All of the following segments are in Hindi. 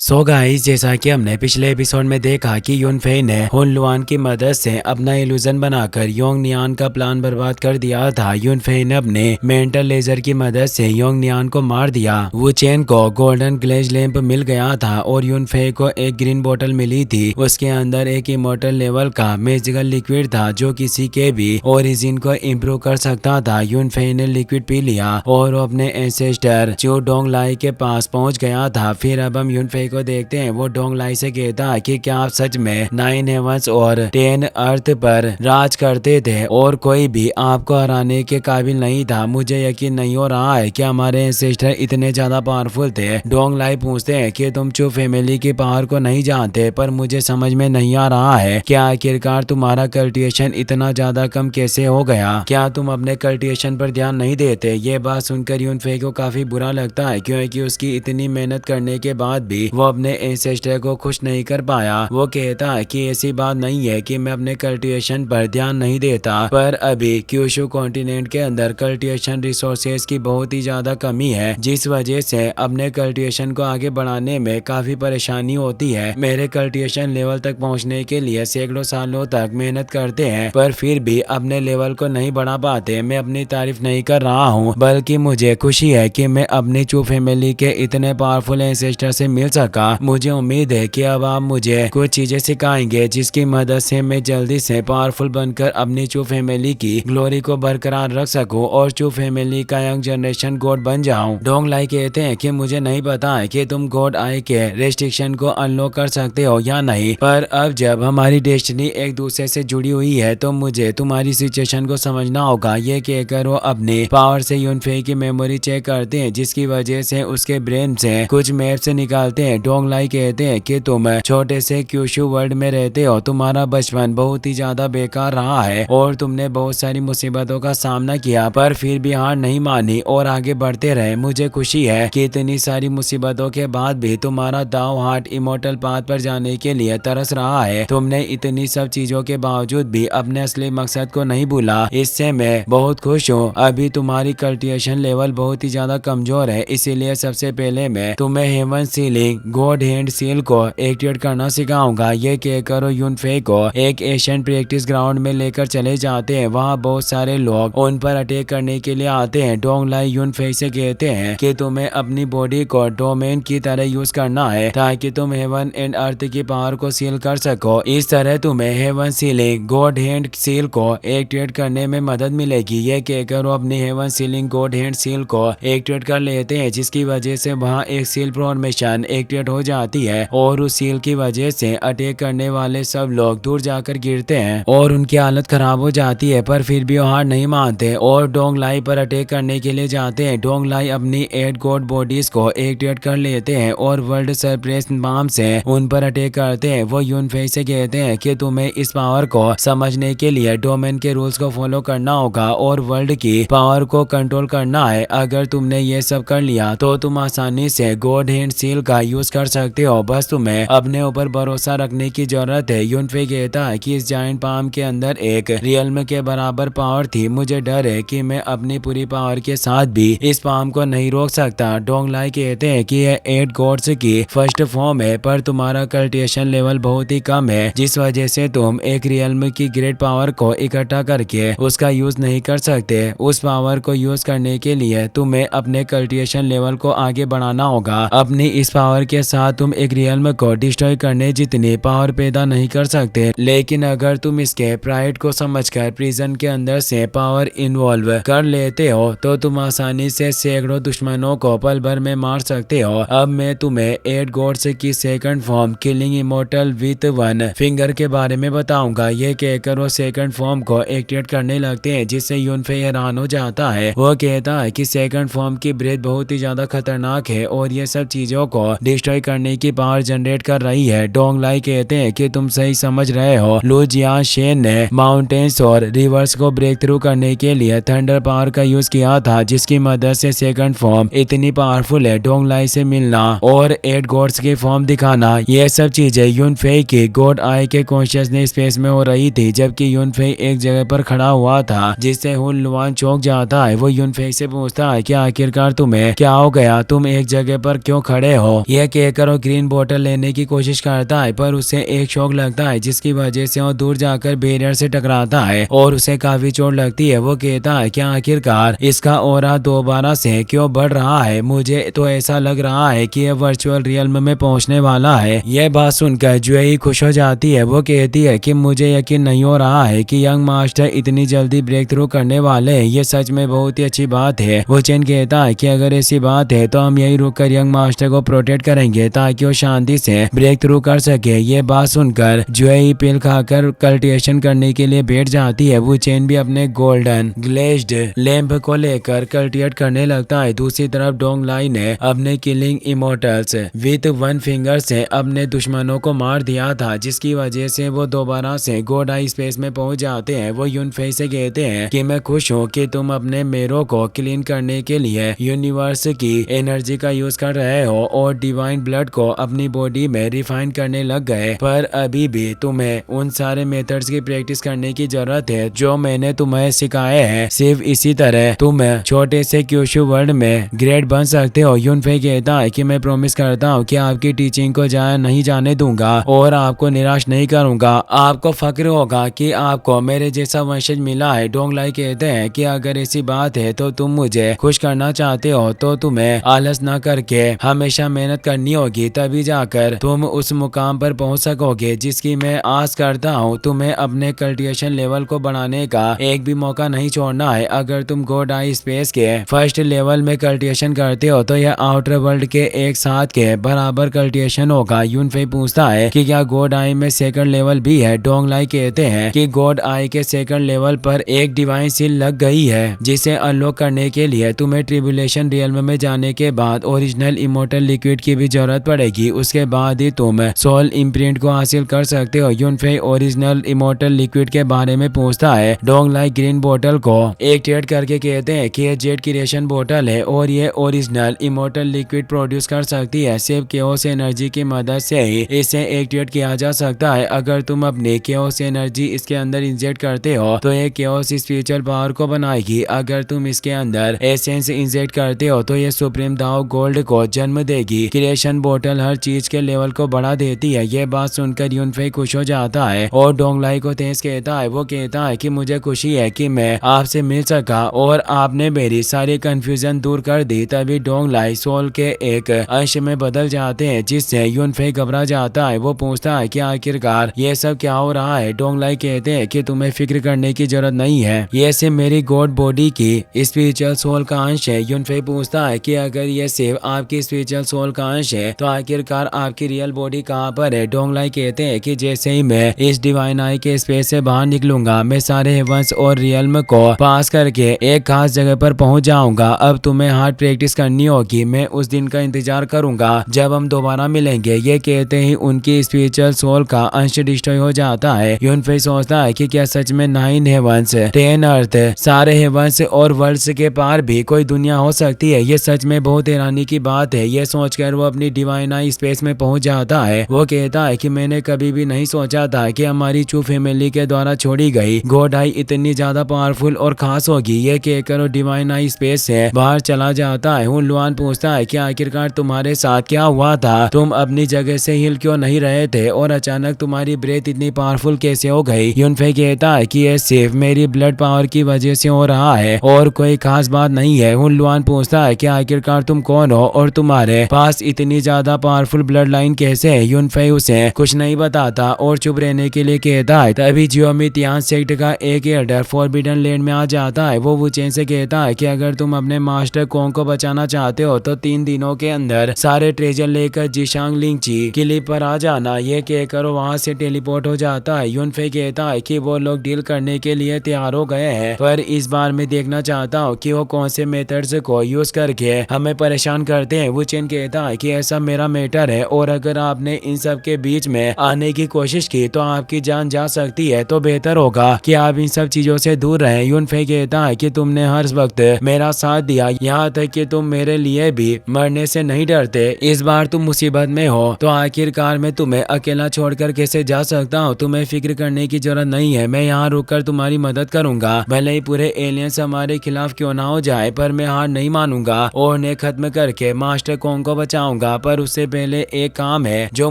सो गाइस, जैसा कि हमने पिछले एपिसोड में देखा कि युनफेई ने हुन लुआन की मदद से अपना इल्यूजन बनाकर योंग नियान का प्लान बर्बाद कर दिया था। युनफेई ने अपने मेंटल लेजर की मदद से योंग नियान को मार दिया। वो चेन को गोल्डन ग्लेज लैंप मिल गया था और युनफेई को एक ग्रीन बोतल मिली थी। उसके अंदर एक इमोर्टल लेवल का मैजिकल लिक्विड था जो किसी के भी ओरिजिन को इम्प्रूव कर सकता था। युनफेई ने लिक्विड पी लिया और वो अपने एंसेस्टर चू डोंग लाई के पास पहुंच गया था। फिर अब हम युनफेई को देखते हैं। वो डोंग लाई से कहता है कि क्या आप सच में 9 हेवंस और 10 अर्थ पर राज करते थे और कोई भी आपको हराने के काबिल नहीं था। मुझे यकीन नहीं हो रहा है कि हमारे एंसेस्टर इतने ज्यादा पावरफुल थे। डोंग लाई पूछते हैं कि तुम चू फैमिली की पावर को नहीं जानते, पर मुझे समझ में नहीं आ रहा है कि आखिरकार तुम्हारा कल्टिवेशन इतना ज्यादा कम कैसे हो गया। क्या तुम अपने कल्टिवेशन पर ध्यान नहीं देते? ये बात सुनकर युनफेई को काफी बुरा लगता है क्योंकि उसकी इतनी मेहनत करने के बाद भी वो अपने एंसेस्टर को खुश नहीं कर पाया। वो कहता है कि ऐसी बात नहीं है कि मैं अपने कल्टिवेशन पर ध्यान नहीं देता, पर अभी क्यूशु कॉन्टिनेंट के अंदर कल्टिवेशन रिसोर्सेज की बहुत ही ज्यादा कमी है, जिस वजह से अपने कल्टिवेशन को आगे बढ़ाने में काफी परेशानी होती है। मेरे कल्टिवेशन लेवल तक पहुंचने के लिए सैकड़ों सालों तक मेहनत करते हैं, पर फिर भी अपने लेवल को नहीं बढ़ा पाते। मैं अपनी तारीफ नहीं कर रहा हूँ, बल्कि मुझे खुशी है कि मैं अपनी चू फैमिली के इतने पावरफुल एंसेस्टर से मिल सका। मुझे उम्मीद है कि अब आप मुझे कुछ चीजें सिखाएंगे जिसकी मदद से मैं जल्दी से पावरफुल बनकर अपनी चू फैमिली की ग्लोरी को बरकरार रख सकूं और चू फैमिली का यंग जनरेशन गॉड बन जाऊं। डोंग लाई कहते हैं कि मुझे नहीं पता है कि तुम गॉड आई के रेस्ट्रिक्शन को अनलॉक कर सकते हो या नहीं, पर अब जब हमारी डेस्टिनी एक दूसरे से जुड़ी हुई है तो मुझे तुम्हारी सिचुएशन को समझना होगा। ये कहकर वो अपनी पावर से युनफेई की मेमोरी चेक करते हैं, जिसकी वजह से उसके ब्रेन से कुछ मैप से निकालते हैं। डोंग लाई कहते हैं कि तुम छोटे से क्यूशु वर्ल्ड में रहते हो, तुम्हारा बचपन बहुत ही ज्यादा बेकार रहा है और तुमने बहुत सारी मुसीबतों का सामना किया, पर फिर भी हार नहीं मानी और आगे बढ़ते रहे। मुझे खुशी है कि इतनी सारी मुसीबतों के बाद भी तुम्हारा दाव हार्ट इमोर्टल पाथ पर जाने के लिए तरस रहा है। तुमने इतनी सब चीजों के बावजूद भी अपने असली मकसद को नहीं भूला, इससे मैं बहुत खुश हूँ। अभी तुम्हारी कल्टिवेशन लेवल बहुत ही ज्यादा कमजोर है, इसीलिए सबसे पहले मैं तुम्हें heaven sealing god hand seal को एक्टिवेट करना सिखाऊंगा। ये कहकर युनफेई को एक एशियन प्रैक्टिस ग्राउंड में लेकर चले जाते हैं। वहाँ बहुत सारे लोग उन पर अटैक करने के लिए आते हैं। डोंग लाई युनफेई से कहते हैं कि तुम्हें अपनी बॉडी को डोमेन की तरह यूज करना है ताकि तुम हेवन एंड अर्थ की पावर को सील कर सको। इस तरह तुम्हें heaven sealing god hand seal को एक्टिवेट करने में मदद मिलेगी। ये कहकर वो अपनी heaven sealing god hand seal को एक्टिवेट कर लेते हैं, जिसकी वजह से वहाँ एक सील फॉर्मेशन एक्टिवेट हो जाती है और उस सील की वजह से अटैक करने वाले सब लोग दूर जाकर गिरते हैं और उनकी हालत खराब हो जाती है, पर फिर भी वो हार नहीं मानते और डोंग लाई पर अटैक करने के लिए जाते हैं। डोंग लाई अपनी 8 गॉड बॉडीज को एक्टिवेट कर लेते हैं और वर्ल्ड सरप्रेस नाम से उन पर अटैक करते हैं। वो युनफेई से कहते हैं कि तुम्हें इस पावर को समझने के लिए डोमेन के रूल्स को फॉलो करना होगा और वर्ल्ड की पावर को कंट्रोल करना है। अगर तुमने ये सब कर लिया तो तुम आसानी से गॉड हैंड सील का यूज कर सकते हो, बस तुम्हें अपने ऊपर भरोसा रखने की जरूरत है। युनफेई कहता है कि इस जायंट पाम के अंदर एक रियल्म के बराबर पावर थी। मुझे डर है कि मैं अपनी पूरी पावर के साथ भी इस पाम को नहीं रोक सकता। डोंग लाई कहते हैं कि यह 8 गॉड्स की फर्स्ट फॉर्म है, पर तुम्हारा कल्टिवेशन लेवल बहुत ही कम है, जिस वजह से तुम एक रियल्म की ग्रेट पावर को इकट्ठा करके उसका यूज नहीं कर सकते। उस पावर को यूज करने के लिए तुम्हें अपने कल्टिवेशन लेवल को आगे बढ़ाना होगा। अपनी इस पावर के साथ तुम एक रियल्म को डिस्ट्रॉय करने जितनी पावर पैदा नहीं कर सकते, लेकिन अगर तुम इसके प्राइड को समझकर प्रिजन के अंदर से पावर इन्वॉल्व कर लेते हो तो तुम आसानी से सैकड़ों दुश्मनों को पल भर में मार सकते हो। अब मैं तुम्हें 8 गॉड्स की second form killing immortal with 1 finger के बारे में बताऊंगा। ये कहकर वो सेकंड फॉर्म को एक्टिवेट करने लगते हैं, जिससे युनफेई हैरान हो जाता है। वो कहता है कि सेकंड फॉर्म की ब्रेथ बहुत ही ज्यादा खतरनाक है और ये सब चीजों को डिस्ट्रॉय करने की पावर जनरेट कर रही है। डोंग लाई कहते हैं कि तुम सही समझ रहे हो। लू जियान शेन ने माउंटेन्स और रिवर्स को ब्रेक थ्रू करने के लिए थंडर पावर का यूज किया था, जिसकी मदद से सेकंड फॉर्म इतनी पावरफुल है। डोंग लाई से मिलना और 8 गॉड्स की फॉर्म दिखाना, ये सब चीजें युनफेई की गॉड आई के कॉन्शियसनेस स्पेस में हो रही थी, जबकि युनफेई एक जगह पर खड़ा हुआ था, जिससे हुन लुआन चौंक जाता है। वो युनफेई से पूछता है कि आखिरकार तुम्हें क्या हो गया, तुम एक जगह पर क्यों खड़े हो? यह कहकर वो ग्रीन बोतल लेने की कोशिश करता है, पर उसे एक शॉक लगता है जिसकी वजह से वो दूर जाकर बैरियर से टकराता है और उसे काफी चोट लगती है। वो कहता है कि आखिरकार इसका ऑरा दोबारा से क्यों बढ़ रहा है, मुझे तो ऐसा लग रहा है कि यह वर्चुअल रियल्म में पहुंचने वाला है। यह बात सुनकर जुएई खुश हो जाती है। वो कहती है कि मुझे यकीन नहीं हो रहा है कि यंग मास्टर इतनी जल्दी ब्रेक थ्रू करने वाले हैं, ये सच में बहुत ही अच्छी बात है। वो चेन कहता है कि अगर ऐसी बात है तो हम यही रुककर यंग मास्टर को प्रोटेक्ट करेंगे ताकि वो शांति से ब्रेक थ्रू कर सके। ये बात सुनकर जुएई पिल खाकर कल्टिवेशन करने के लिए बैठ जाती है। वो चेन भी अपने गोल्डन ग्लेज्ड लैंप को लेकर कल्टिवेट करने लगता है। दूसरी तरफ डोंग लाई ने अपने killing immortals with one finger से अपने दुश्मनों को मार दिया था, जिसकी वजह से वो दोबारा से गॉड आई स्पेस में पहुंच जाते हैं। वो यूनफेई से कहते हैं कि मैं खुश हूँ कि तुम अपने मेरो को क्लीन करने के लिए यूनिवर्स की एनर्जी का यूज कर रहे हो और डिवाइन ब्लड को अपनी बॉडी में रिफाइन करने लग गए, पर अभी भी तुम्हें उन सारे मेथड्स की प्रैक्टिस करने की जरूरत है जो मैंने तुम्हें सिखाए हैं। सिर्फ इसी तरह तुम छोटे से क्यूशु वर्ल्ड में ग्रेट बन सकते हो। यूनफेई कहता है कि मैं प्रॉमिस करता हूँ कि आपकी टीचिंग को जाया नहीं जाने दूंगा और आपको निराश नहीं करूंगा। आपको फक्र होगा कि आपको मेरे जैसा वंशज मिला है। डोंग लाई कहते हैं कि अगर ऐसी बात है तो तुम मुझे खुश करना चाहते हो तो तुम्हें आलस न करके हमेशा मेहनत करनी होगी, तभी जाकर तुम उस मुकाम पर पहुंच सकोगे जिसकी मैं आस करता हूं। तुम्हें अपने कल्टिवेशन लेवल को बढ़ाने का एक भी मौका नहीं छोड़ना है। अगर तुम गॉड आई स्पेस के फर्स्ट लेवल में कल्टिवेशन करते हो तो यह आउटर वर्ल्ड के एक साथ के बराबर कल्टिवेशन होगा। यूनफेई पूछता है कि क्या गॉड आई में सेकंड लेवल भी है। डोंग लाई कहते हैं कि गॉड आई के सेकंड लेवल पर एक डिवाइन सील लग गई है जिसे अनलॉक करने के लिए तुम्हें ट्रिब्यूलेशन रियल्म में जाने के बाद ओरिजिनल इमोर्टल लिक्विड की भी जरूरत पड़ेगी। उसके बाद ही तुम सोल इम्प्रिंट को हासिल कर सकते हो। यूनफेई ओरिजिनल इमोर्टल लिक्विड के बारे में पूछता है। डोंग लाई ग्रीन बोतल को एक्टिवेट करके कहते हैं कि यह जेट क्रिएशन बोतल है और ये ओरिजिनल इमोर्टल लिक्विड प्रोड्यूस कर सकती है। सिर्फ केओस एनर्जी की मदद से ही इसे एक्टिवेट किया जा सकता है। अगर तुम अपनी केओस एनर्जी इसके अंदर इंजेक्ट करते हो तो ये केओस स्पिरिचुअल पावर को बनाएगी। अगर तुम इसके अंदर एसेंस इंजेक्ट करते हो तो ये सुप्रीम दाओ गोल्ड को जन्म देगी। क्रिएशन बोतल हर चीज के लेवल को बढ़ा देती है। ये बात सुनकर यूनफेई खुश हो जाता है और डोंग लाई को तेज कहता है। वो कहता है कि मुझे खुशी है कि मैं आपसे मिल सका और आपने मेरी सारी कंफ्यूजन दूर कर दी। तभी डोंग लाई सोल के एक अंश में बदल जाते हैं जिससे यूनफेई घबरा जाता है। वो पूछता है कि आखिरकार ये सब क्या हो रहा है। डोंग लाई कहते हैं कि तुम्हें फिक्र करने की जरूरत नहीं है, ये सिर्फ मेरी गॉड बॉडी की स्पिरिचुअल सोल का अंश है। यूनफेई पूछता है कि अगर ये सिर्फ आपकी स्पिरिचुअल सोल का अंश है तो आखिरकार आपकी रियल बॉडी कहाँ पर है। डोंग लाई कहते हैं कि जैसे ही मैं इस डिवाइन आई के स्पेस से बाहर निकलूंगा मैं सारे हेवंस और रियल्म को पास करके एक खास जगह पर पहुंच जाऊंगा। अब तुम्हें हार्ड प्रैक्टिस करनी होगी। मैं उस दिन का इंतजार करूंगा जब हम दोबारा मिलेंगे। ये कहते ही उनकी स्पिरिचुअल सोल का अंश डिस्ट्रॉय हो जाता है। यूनफेई सोचता है कि क्या सच में 9 हेवंस 10 अर्थ सारे हेवंस और वर्ल्ड्स के पार भी कोई दुनिया हो सकती है। ये सच में बहुत हैरानी की बात है। ये सोचकर वो अपनी डिवाइन आई स्पेस में पहुंच जाता है। वो कहता है कि मैंने कभी भी नहीं सोचा था कि हमारी चू फैमिली के द्वारा छोड़ी गई गॉड आई इतनी ज्यादा पावरफुल और खास होगी। ये कहकर वो डिवाइन आई स्पेस से बाहर चला जाता है। हुन लुआन पूछता है कि आखिरकार तुम्हारे साथ क्या हुआ था, तुम अपनी जगह से हिल क्यों नहीं रहे थे और अचानक तुम्हारी ब्रेथ इतनी पावरफुल कैसे हो गई। यूनफेई कहता है कि ये सिर्फ मेरी ब्लड पावर की वजह से हो रहा है और कोई खास बात नहीं है। हुन लुआन पूछता है कि आखिरकार तुम कौन हो और तुम्हारे पास इतनी ज्यादा पावरफुल ब्लड लाइन कैसे है। यूनफेई उसे कुछ नहीं बताता और चुप रहने के लिए कहता है। तभी जियोमी तियान सेक्ट का एक एल्डर फॉरबिडन लैंड में आ जाता है। वो वुचेन से कहता है कि अगर तुम अपने मास्टर कोंग को बचाना चाहते हो तो 3 दिनों के अंदर सारे ट्रेजर लेकर जिशांग लिंगची किले पर आ जाना। ये कहकर वहां से टेलीपोर्ट हो जाता है। यूनफेई कहता है कि वो लोग डील करने के लिए तैयार हो गए हैं, पर इस बार मैं देखना चाहता हूँ कि वो कौन से मेथड्स को यूज करके हमें परेशान करते हैं। वुचेन कहता है कि ऐसा मेरा मैटर है और अगर आपने इन सब के बीच में आने की कोशिश की तो आपकी जान जा सकती है, तो बेहतर होगा कि आप इन सब चीजों से दूर रहें। यूनफेई कहता है कि तुमने हर वक्त मेरा साथ दिया, यहाँ तक कि तुम मेरे लिए भी मरने से नहीं डरते। इस बार तुम मुसीबत में हो तो आखिरकार मैं तुम्हें अकेला छोड़कर कैसे जा सकता हूँ। तुम्हें फिक्र करने की जरूरत नहीं है, मैं यहाँ रुककर तुम्हारी मदद करूंगा। भले ही पूरे एलियंस हमारे खिलाफ क्यों ना हो जाए, पर मैं हार नहीं मानूंगा और उन्हें खत्म करके मास्टर कोंग को बचाऊंगा। जाऊंगा, पर उससे पहले एक काम है जो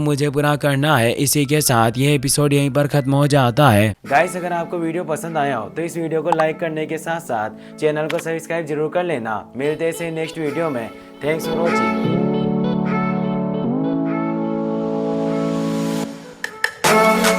मुझे पूरा करना है। इसी के साथ ये एपिसोड यहीं पर खत्म हो जाता है। गाइस, अगर आपको वीडियो पसंद आया हो तो इस वीडियो को लाइक करने के साथ साथ चैनल को सब्सक्राइब जरूर कर लेना। मिलते हैं नेक्स्ट वीडियो में। Thanks for watching.